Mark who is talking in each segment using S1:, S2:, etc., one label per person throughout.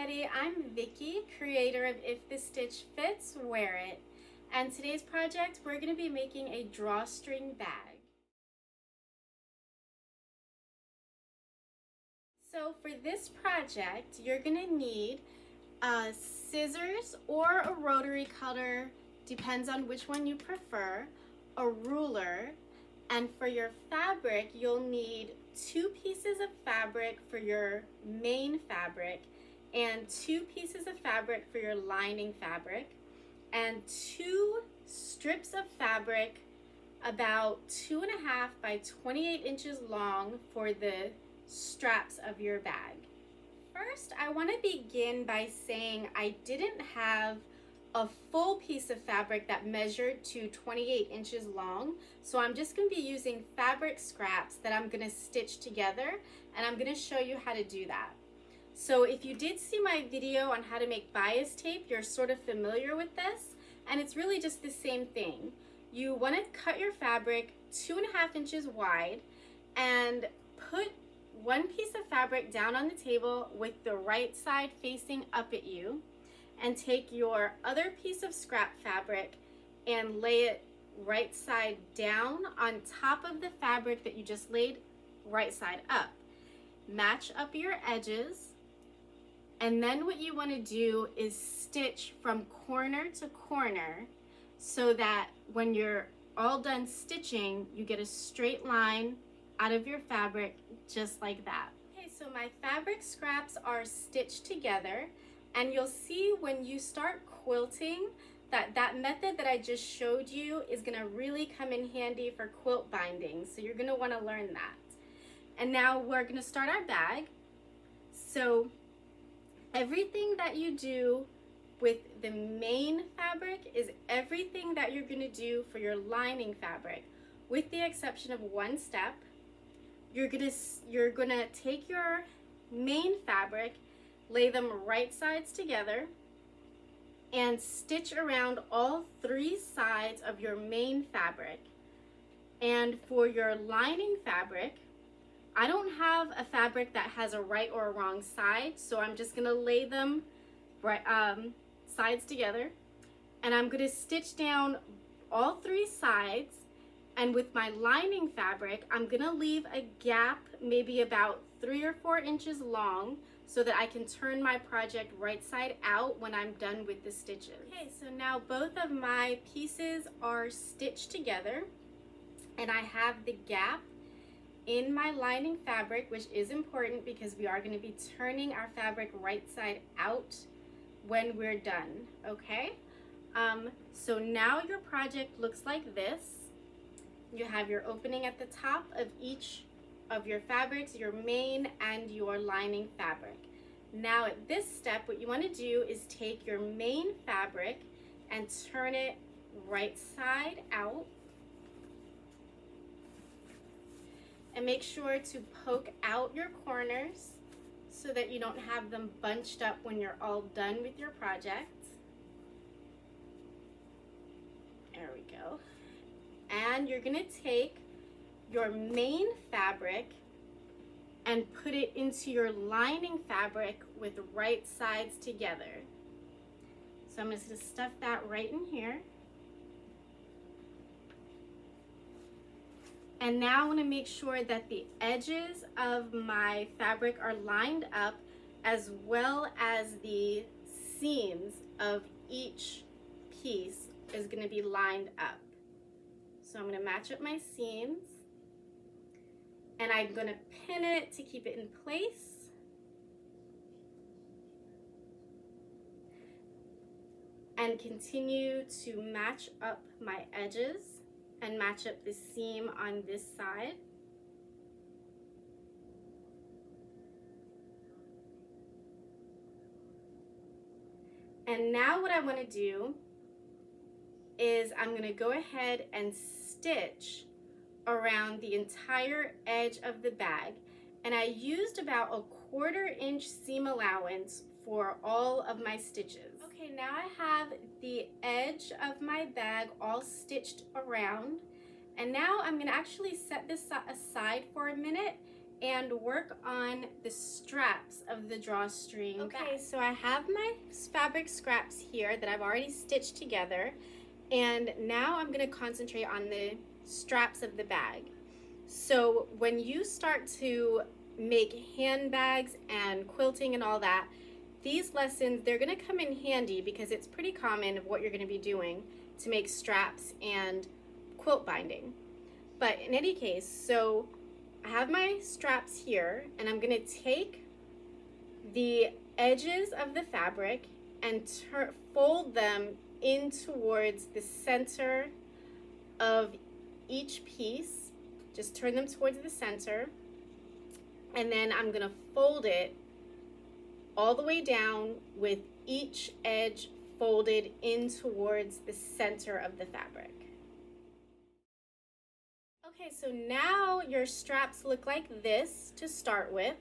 S1: everybody, I'm Vicky, creator of If the Stitch Fits, Wear It. And today's project, we're going to be making a drawstring bag. So for this project, you're going to need scissors or a rotary cutter, depends on which one you prefer, a ruler, and for your fabric, you'll need 2 pieces of fabric for your main fabric and 2 pieces of fabric for your lining fabric and 2 strips of fabric about 2.5 by 28 inches long for the straps of your bag. First, I want to begin by saying I didn't have a full piece of fabric that measured to 28 inches long, so I'm just going to be using fabric scraps that I'm going to stitch together, and I'm going to show you how to do that. So if you did see my video on how to make bias tape, you're sort of familiar with this, and it's really just the same thing. You want to cut your fabric 2.5 inches wide and put one piece of fabric down on the table with the right side facing up at you, and take your other piece of scrap fabric and lay it right side down on top of the fabric that you just laid right side up. Match up your edges, and then what you want to do is stitch from corner to corner so that when you're all done stitching, you get a straight line out of your fabric just like that. Okay, so my fabric scraps are stitched together, and you'll see when you start quilting that method that I just showed you is going to really come in handy for quilt binding. So you're going to want to learn that. And now we're going to start our bag. So everything that you do with the main fabric is everything that you're going to do for your lining fabric, with the exception of one step. You're going to take your main fabric, lay them right sides together, and stitch around all 3 sides of your main fabric. And for your lining fabric, I don't have a fabric that has a right or a wrong side, so I'm just going to lay them sides together, and I'm going to stitch down all 3 sides. And with my lining fabric, I'm going to leave a gap maybe about 3 or 4 inches long so that I can turn my project right side out when I'm done with the stitches. Okay, so now both of my pieces are stitched together, and I have the gap in my lining fabric, which is important because we are going to be turning our fabric right side out when we're done, okay? So now your project looks like this. You have your opening at the top of each of your fabrics, your main and your lining fabric. Now at this step, what you want to do is take your main fabric and turn it right side out. And make sure to poke out your corners so that you don't have them bunched up when you're all done with your project. There we go. And you're going to take your main fabric and put it into your lining fabric with right sides together. So I'm just going to stuff that right in here. And now I want to make sure that the edges of my fabric are lined up, as well as the seams of each piece is going to be lined up. So I'm going to match up my seams, and I'm going to pin it to keep it in place. And continue to match up my edges and match up the seam on this side. And now what I want to do is I'm going to go ahead and stitch around the entire edge of the bag, and I used about a 1/4 inch seam allowance for all of my stitches. Okay, now I have the edge of my bag all stitched around, and now I'm going to actually set this aside for a minute and work on the straps of the drawstring. Okay, so I have my fabric scraps here that I've already stitched together, and now I'm going to concentrate on the straps of the bag. So when you start to make handbags and quilting and all that, these lessons, they're going to come in handy because it's pretty common of what you're going to be doing to make straps and quilt binding. But in any case, so I have my straps here, and I'm going to take the edges of the fabric and fold them in towards the center of each piece. Just turn them towards the center, and then I'm going to fold it all the way down with each edge folded in towards the center of the fabric. Okay, so now your straps look like this to start with.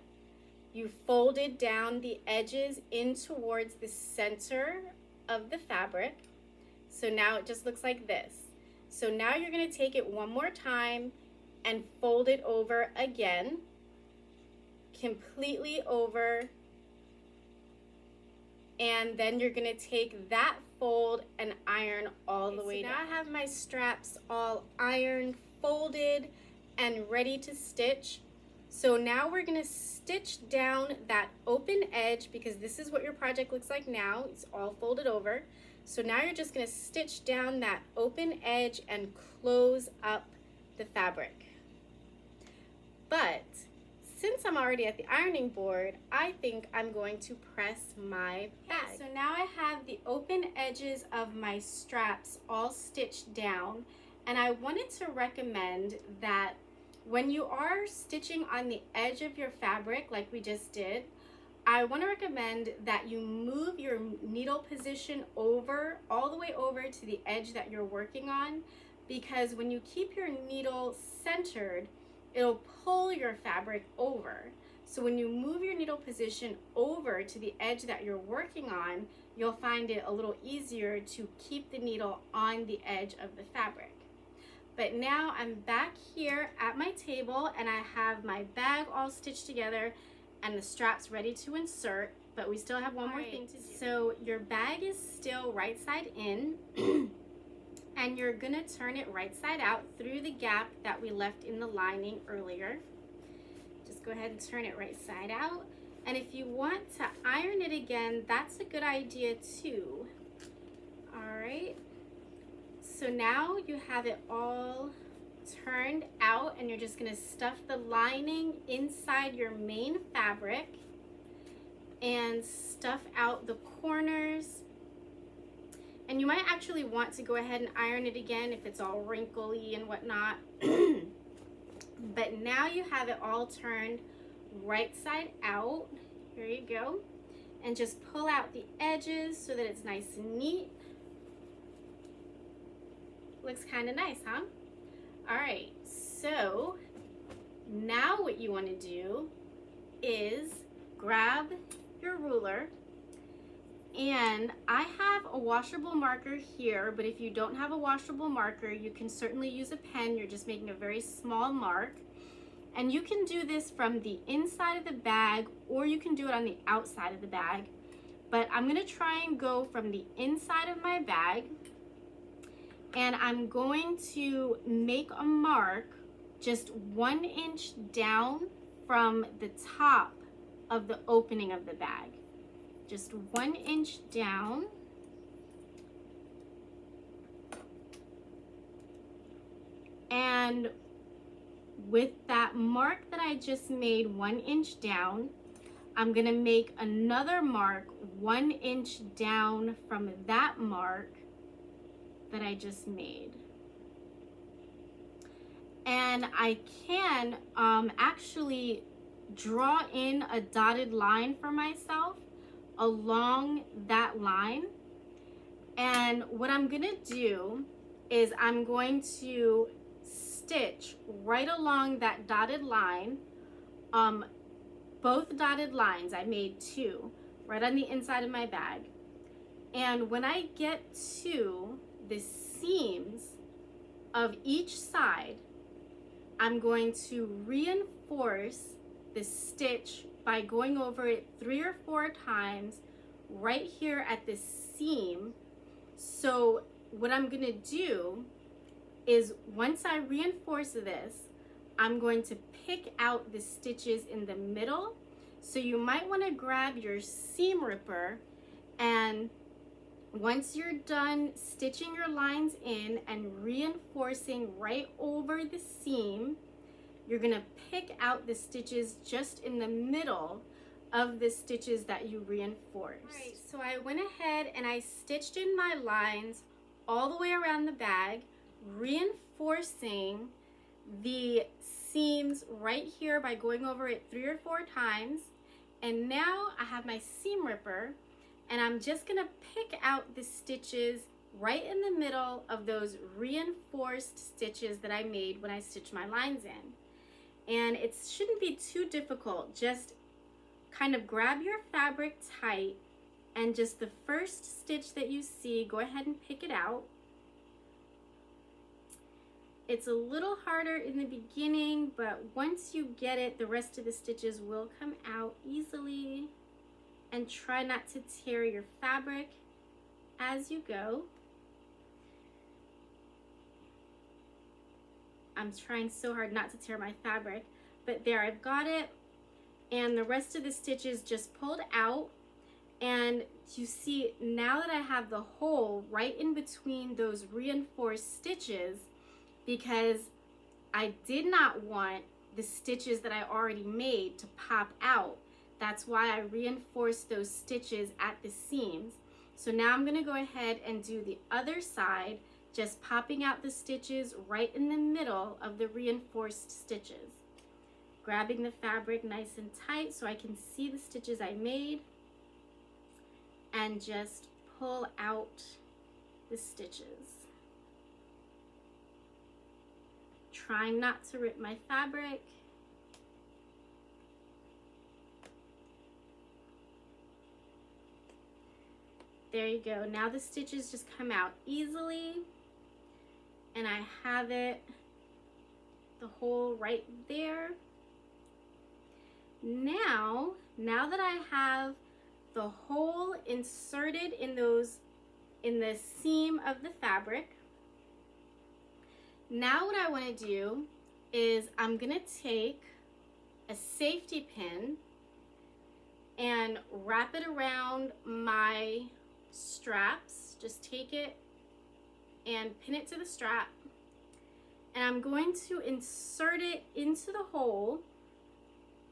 S1: You folded down the edges in towards the center of the fabric. So now it just looks like this. So now you're going to take it one more time and fold it over again, completely over, and then you're going to take that fold and iron all the way down. Now I have my straps all ironed, folded, and ready to stitch. So now we're going to stitch down that open edge, because this is what your project looks like now. It's all folded over. So now you're just going to stitch down that open edge and close up the fabric. But since I'm already at the ironing board, I think I'm going to press my bag. Okay, so now I have the open edges of my straps all stitched down, and I wanted to recommend that when you are stitching on the edge of your fabric like we just did, I want to recommend that you move your needle position over, all the way over to the edge that you're working on, because when you keep your needle centered, it'll pull your fabric over. So when you move your needle position over to the edge that you're working on, you'll find it a little easier to keep the needle on the edge of the fabric. But now I'm back here at my table, and I have my bag all stitched together and the straps ready to insert, but we still have one more thing to do. So your bag is still right side in, and you're gonna turn it right side out through the gap that we left in the lining earlier. Just go ahead and turn it right side out. And if you want to iron it again, that's a good idea too. All right. So now you have it all turned out, and you're just going to stuff the lining inside your main fabric and stuff out the corners. And you might actually want to go ahead and iron it again if it's all wrinkly and whatnot. But now you have it all turned right side out. Here you go. And just pull out the edges so that it's nice and neat. Looks kind of nice, huh? All right, so now what you want to do is grab your ruler, and I have a washable marker here, but if you don't have a washable marker, you can certainly use a pen. You're just making a very small mark, and you can do this from the inside of the bag, or you can do it on the outside of the bag, but I'm going to try and go from the inside of my bag. And I'm going to make a mark just 1 inch down from the top of the opening of the bag. Just 1 inch down. And with that mark that I just made 1 inch down, I'm going to make another mark 1 inch down from that mark that I just made. And I can actually draw in a dotted line for myself along that line. And what I'm gonna do is I'm going to stitch right along that dotted line, both dotted lines. I made 2 right on the inside of my bag. And when I get to the seams of each side, I'm going to reinforce the stitch by going over it 3 or 4 times right here at the seam. So what I'm gonna do is once I reinforce this, I'm going to pick out the stitches in the middle. So you might want to grab your seam ripper, and once you're done stitching your lines in and reinforcing right over the seam, you're going to pick out the stitches just in the middle of the stitches that you reinforced. All right, so I went ahead and I stitched in my lines all the way around the bag, reinforcing the seams right here by going over it 3 or 4 times. And now I have my seam ripper, and I'm just gonna pick out the stitches right in the middle of those reinforced stitches that I made when I stitched my lines in. And it shouldn't be too difficult. Just kind of grab your fabric tight, and just the first stitch that you see, go ahead and pick it out. It's a little harder in the beginning, but once you get it, the rest of the stitches will come out easily. And try not to tear your fabric as you go. I'm trying so hard not to tear my fabric, but there, I've got it. And the rest of the stitches just pulled out. And you see, now that I have the hole right in between those reinforced stitches, because I did not want the stitches that I already made to pop out. That's why I reinforced those stitches at the seams. So now I'm gonna go ahead and do the other side, just popping out the stitches right in the middle of the reinforced stitches. Grabbing the fabric nice and tight so I can see the stitches I made, and just pull out the stitches. Trying not to rip my fabric. There you go. Now the stitches just come out easily, and I have it, the hole right there. Now that I have the hole inserted in the seam of the fabric, now what I want to do is I'm going to take a safety pin and wrap it around my straps. Just take it and pin it to the strap, and I'm going to insert it into the hole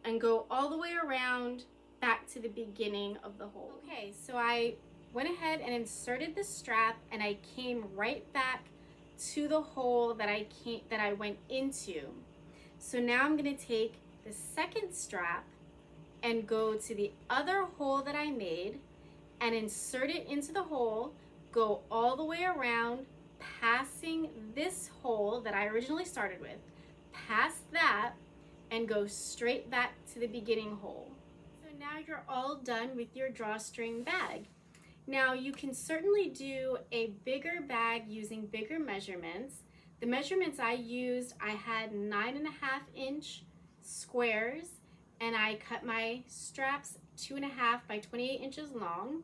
S1: and go all the way around back to the beginning of the hole. Okay, so I went ahead and inserted the strap, and I came right back to the hole that I went into. So now I'm going to take the second strap and go to the other hole that I made and insert it into the hole, go all the way around, passing this hole that I originally started with, past that, and go straight back to the beginning hole. So now you're all done with your drawstring bag. Now you can certainly do a bigger bag using bigger measurements. The measurements I used, I had 9.5 inch squares, and I cut my straps 2.5 by 28 inches long.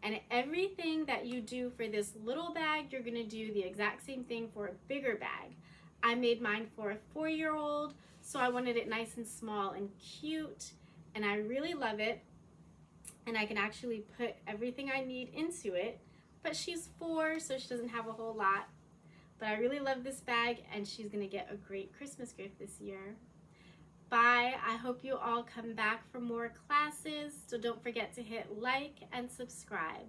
S1: And everything that you do for this little bag, you're gonna do the exact same thing for a bigger bag. I made mine for a 4-year-old, so I wanted it nice and small and cute, and I really love it. And I can actually put everything I need into it, but she's 4, so she doesn't have a whole lot. But I really love this bag, and she's gonna get a great Christmas gift this year. Bye. I hope you all come back for more classes, so don't forget to hit like and subscribe.